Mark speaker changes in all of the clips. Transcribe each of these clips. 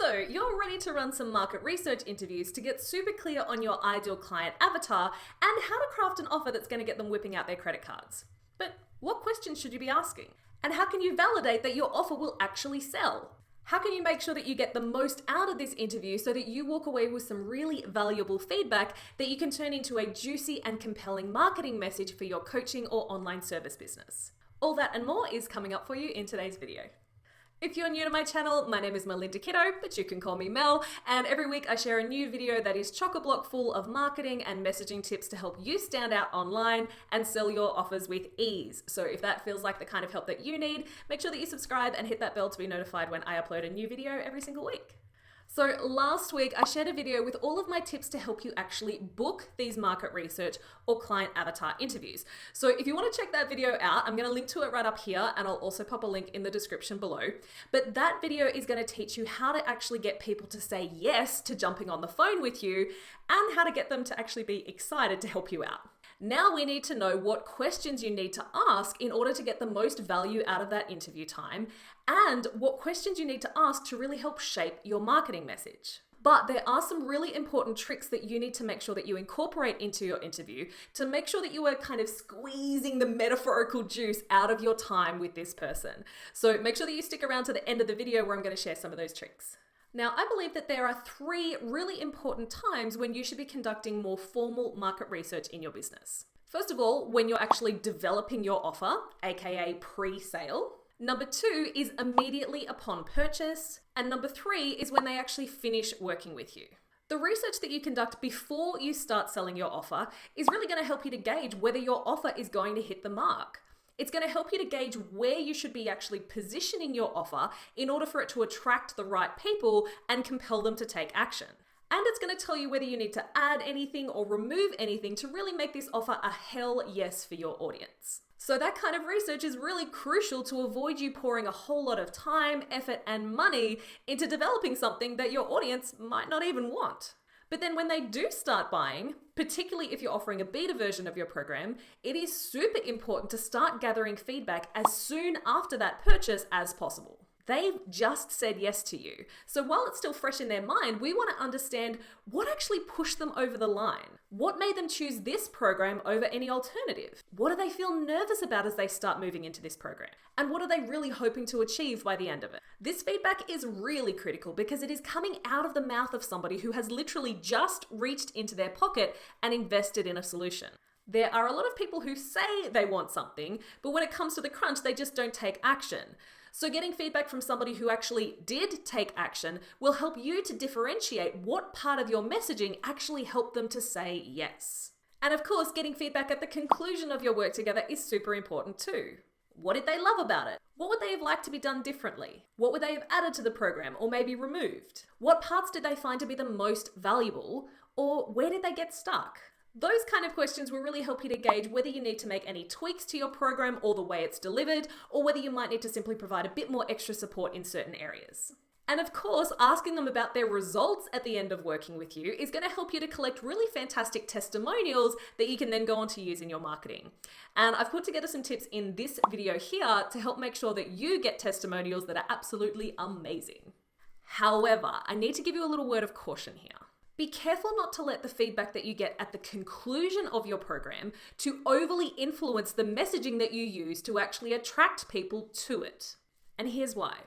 Speaker 1: So you're ready to run some market research interviews to get super clear on your ideal client avatar and how to craft an offer that's going to get them whipping out their credit cards. But what questions should you be asking? And how can you validate that your offer will actually sell? How can you make sure that you get the most out of this interview so that you walk away with some really valuable feedback that you can turn into a juicy and compelling marketing message for your coaching or online service business? All that and more is coming up for you in today's video. If you're new to my channel, my name is Melinda Kitto, but you can call me Mel, and every week I share a new video that is chock-a-block full of marketing and messaging tips to help you stand out online and sell your offers with ease. So if that feels like the kind of help that you need, make sure that you subscribe and hit that bell to be notified when I upload a new video every single week. So last week I shared a video with all of my tips to help you actually book these market research or client avatar interviews. So if you want to check that video out, I'm going to link to it right up here, and I'll also pop a link in the description below. But that video is going to teach you how to actually get people to say yes to jumping on the phone with you and how to get them to actually be excited to help you out. Now we need to know what questions you need to ask in order to get the most value out of that interview time, and what questions you need to ask to really help shape your marketing message. But there are some really important tricks that you need to make sure that you incorporate into your interview to make sure that you are kind of squeezing the metaphorical juice out of your time with this person. So make sure that you stick around to the end of the video where I'm going to share some of those tricks. Now, I believe that there are 3 really important times when you should be conducting more formal market research in your business. First of all, when you're actually developing your offer, aka pre-sale. Number 2 is immediately upon purchase. And number 3 is when they actually finish working with you. The research that you conduct before you start selling your offer is really going to help you to gauge whether your offer is going to hit the mark. It's going to help you to gauge where you should be actually positioning your offer in order for it to attract the right people and compel them to take action. And it's going to tell you whether you need to add anything or remove anything to really make this offer a hell yes for your audience. So that kind of research is really crucial to avoid you pouring a whole lot of time, effort, and money into developing something that your audience might not even want. But then when they do start buying, particularly if you're offering a beta version of your program, it is super important to start gathering feedback as soon after that purchase as possible. They've just said yes to you. So while it's still fresh in their mind, we want to understand what actually pushed them over the line. What made them choose this program over any alternative? What do they feel nervous about as they start moving into this program? And what are they really hoping to achieve by the end of it? This feedback is really critical because it is coming out of the mouth of somebody who has literally just reached into their pocket and invested in a solution. There are a lot of people who say they want something, but when it comes to the crunch, they just don't take action. So getting feedback from somebody who actually did take action will help you to differentiate what part of your messaging actually helped them to say yes. And of course, getting feedback at the conclusion of your work together is super important too. What did they love about it? What would they have liked to be done differently? What would they have added to the program or maybe removed? What parts did they find to be the most valuable, or where did they get stuck? Those kind of questions will really help you to gauge whether you need to make any tweaks to your program or the way it's delivered, or whether you might need to simply provide a bit more extra support in certain areas. And of course, asking them about their results at the end of working with you is going to help you to collect really fantastic testimonials that you can then go on to use in your marketing. And I've put together some tips in this video here to help make sure that you get testimonials that are absolutely amazing. However, I need to give you a little word of caution here. Be careful not to let the feedback that you get at the conclusion of your program to overly influence the messaging that you use to actually attract people to it. And here's why.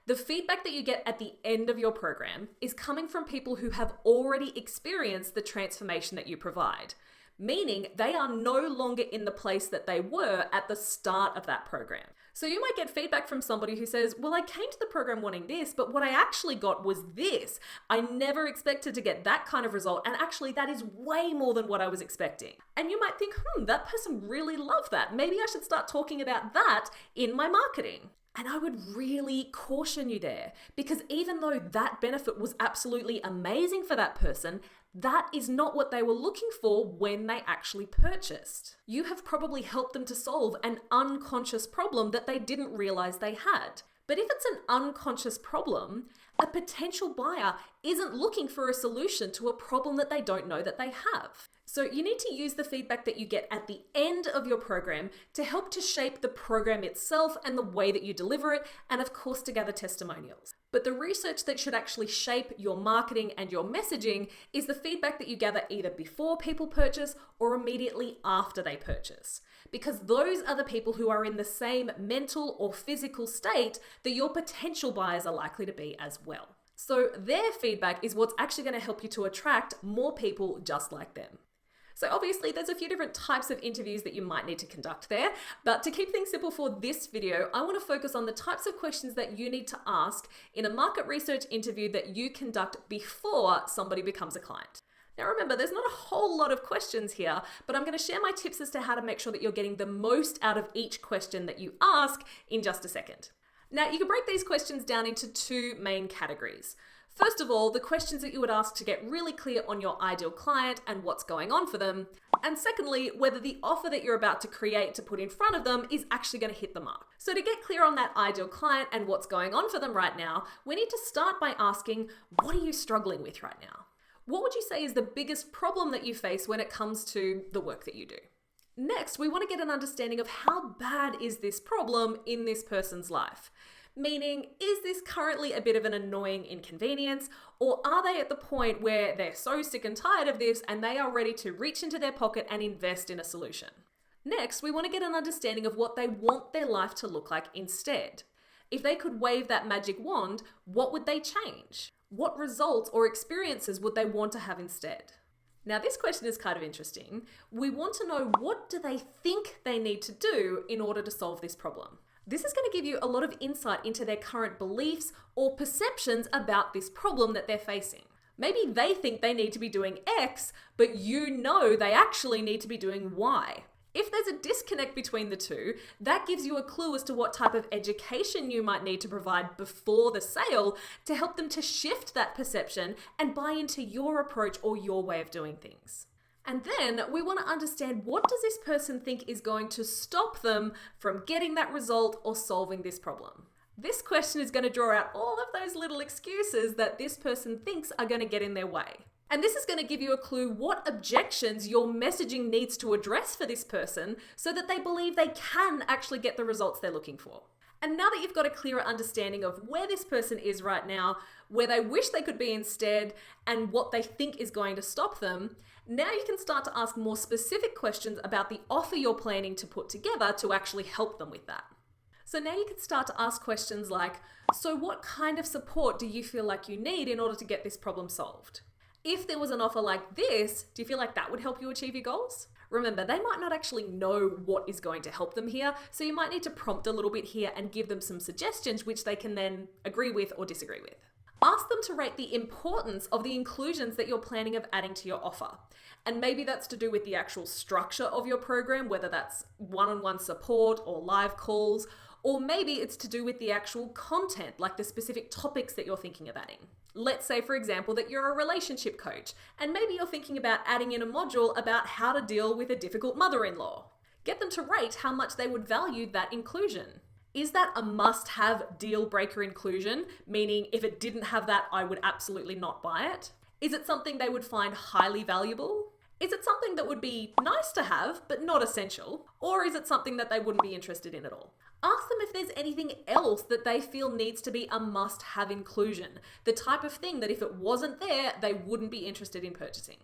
Speaker 1: The feedback that you get at the end of your program is coming from people who have already experienced the transformation that you provide, meaning they are no longer in the place that they were at the start of that program. So you might get feedback from somebody who says, well, I came to the program wanting this, but what I actually got was this. I never expected to get that kind of result. And actually that is way more than what I was expecting. And you might think, that person really loved that. Maybe I should start talking about that in my marketing. And I would really caution you there, because even though that benefit was absolutely amazing for that person, that is not what they were looking for when they actually purchased. You have probably helped them to solve an unconscious problem that they didn't realize they had. But if it's an unconscious problem, a potential buyer isn't looking for a solution to a problem that they don't know that they have. So you need to use the feedback that you get at the end of your program to help to shape the program itself and the way that you deliver it, and of course to gather testimonials. But the research that should actually shape your marketing and your messaging is the feedback that you gather either before people purchase or immediately after they purchase. Because those are the people who are in the same mental or physical state that your potential buyers are likely to be as well. So their feedback is what's actually going to help you to attract more people just like them. So obviously there's a few different types of interviews that you might need to conduct there, but to keep things simple for this video, I want to focus on the types of questions that you need to ask in a market research interview that you conduct before somebody becomes a client. Now remember, there's not a whole lot of questions here, but I'm going to share my tips as to how to make sure that you're getting the most out of each question that you ask in just a second. Now you can break these questions down into two main categories. First of all, the questions that you would ask to get really clear on your ideal client and what's going on for them. And secondly, whether the offer that you're about to create to put in front of them is actually going to hit the mark. So to get clear on that ideal client and what's going on for them right now, we need to start by asking, what are you struggling with right now? What would you say is the biggest problem that you face when it comes to the work that you do? Next, we want to get an understanding of how bad is this problem in this person's life. Meaning, is this currently a bit of an annoying inconvenience, or are they at the point where they're so sick and tired of this and they are ready to reach into their pocket and invest in a solution? Next, we want to get an understanding of what they want their life to look like instead. If they could wave that magic wand, what would they change? What results or experiences would they want to have instead? Now, this question is kind of interesting. We want to know, what do they think they need to do in order to solve this problem? This is going to give you a lot of insight into their current beliefs or perceptions about this problem that they're facing. Maybe they think they need to be doing X, but you know they actually need to be doing Y. If there's a disconnect between the two, that gives you a clue as to what type of education you might need to provide before the sale to help them to shift that perception and buy into your approach or your way of doing things. And then we want to understand, what does this person think is going to stop them from getting that result or solving this problem? This question is going to draw out all of those little excuses that this person thinks are going to get in their way. And this is going to give you a clue what objections your messaging needs to address for this person so that they believe they can actually get the results they're looking for. And now that you've got a clearer understanding of where this person is right now, where they wish they could be instead, and what they think is going to stop them, now you can start to ask more specific questions about the offer you're planning to put together to actually help them with that. So now you can start to ask questions like, so what kind of support do you feel like you need in order to get this problem solved? If there was an offer like this, do you feel like that would help you achieve your goals? Remember, they might not actually know what is going to help them here, so you might need to prompt a little bit here and give them some suggestions which they can then agree with or disagree with. Ask them to rate the importance of the inclusions that you're planning of adding to your offer. And maybe that's to do with the actual structure of your program, whether that's one-on-one support or live calls, or maybe it's to do with the actual content, like the specific topics that you're thinking of adding. Let's say, for example, that you're a relationship coach, and maybe you're thinking about adding in a module about how to deal with a difficult mother-in-law. Get them to rate how much they would value that inclusion. Is that a must-have deal-breaker inclusion, meaning if it didn't have that, I would absolutely not buy it? Is it something they would find highly valuable? Is it something that would be nice to have, but not essential? Or is it something that they wouldn't be interested in at all? Ask them if there's anything else that they feel needs to be a must-have inclusion, the type of thing that if it wasn't there, they wouldn't be interested in purchasing.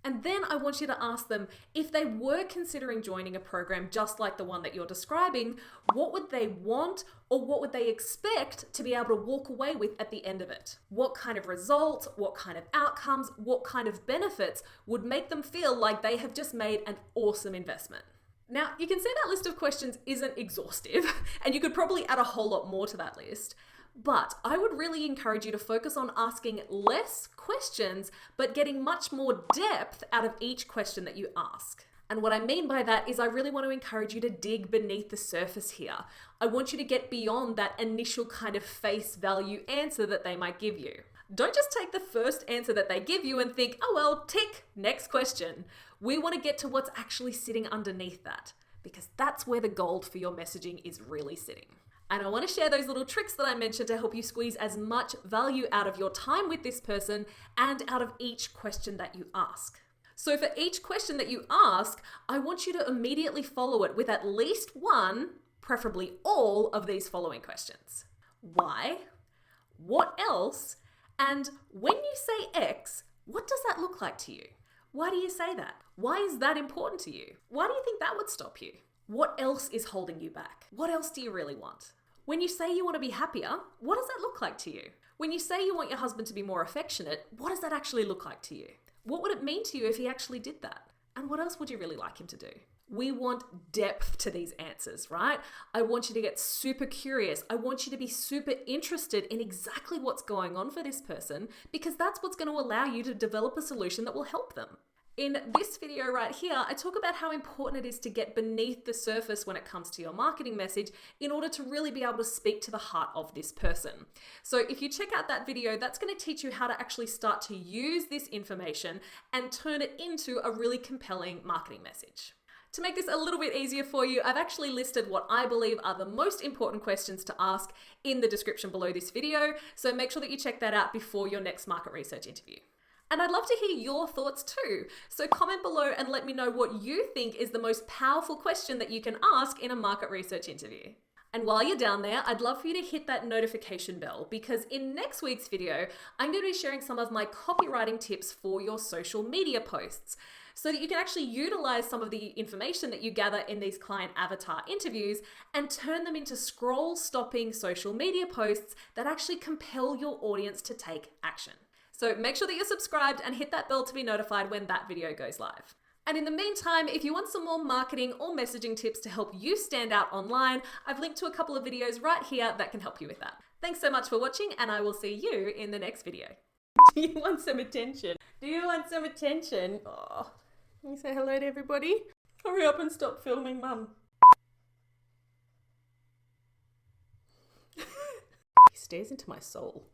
Speaker 1: And then I want you to ask them, if they were considering joining a program just like the one that you're describing, what would they want or what would they expect to be able to walk away with at the end of it? What kind of results, what kind of outcomes, what kind of benefits would make them feel like they have just made an awesome investment? Now, you can see that list of questions isn't exhaustive, and you could probably add a whole lot more to that list. But I would really encourage you to focus on asking less questions, but getting much more depth out of each question that you ask. And what I mean by that is I really want to encourage you to dig beneath the surface here. I want you to get beyond that initial kind of face value answer that they might give you. Don't just take the first answer that they give you and think, oh well, tick, next question. We want to get to what's actually sitting underneath that, because that's where the gold for your messaging is really sitting. And I want to share those little tricks that I mentioned to help you squeeze as much value out of your time with this person and out of each question that you ask. So for each question that you ask, I want you to immediately follow it with at least one, preferably all, of these following questions. Why? What else? And when you say X, what does that look like to you? Why do you say that? Why is that important to you? Why do you think that would stop you? What else is holding you back? What else do you really want? When you say you want to be happier, what does that look like to you? When you say you want your husband to be more affectionate, what does that actually look like to you? What would it mean to you if he actually did that? And what else would you really like him to do? We want depth to these answers, right? I want you to get super curious. I want you to be super interested in exactly what's going on for this person, because that's what's going to allow you to develop a solution that will help them. In this video right here, I talk about how important it is to get beneath the surface when it comes to your marketing message in order to really be able to speak to the heart of this person. So if you check out that video, that's going to teach you how to actually start to use this information and turn it into a really compelling marketing message. To make this a little bit easier for you, I've actually listed what I believe are the most important questions to ask in the description below this video, so make sure that you check that out before your next market research interview. And I'd love to hear your thoughts too. So comment below and let me know what you think is the most powerful question that you can ask in a market research interview. And while you're down there, I'd love for you to hit that notification bell, because in next week's video, I'm going to be sharing some of my copywriting tips for your social media posts, so that you can actually utilize some of the information that you gather in these client avatar interviews and turn them into scroll-stopping social media posts that actually compel your audience to take action. So make sure that you're subscribed and hit that bell to be notified when that video goes live. And in the meantime, if you want some more marketing or messaging tips to help you stand out online, I've linked to a couple of videos right here that can help you with that. Thanks so much for watching, and I will see you in the next video. Do you want some attention? Do you want some attention? Oh, can you say hello to everybody? Hurry up and stop filming, Mum. He stares into my soul.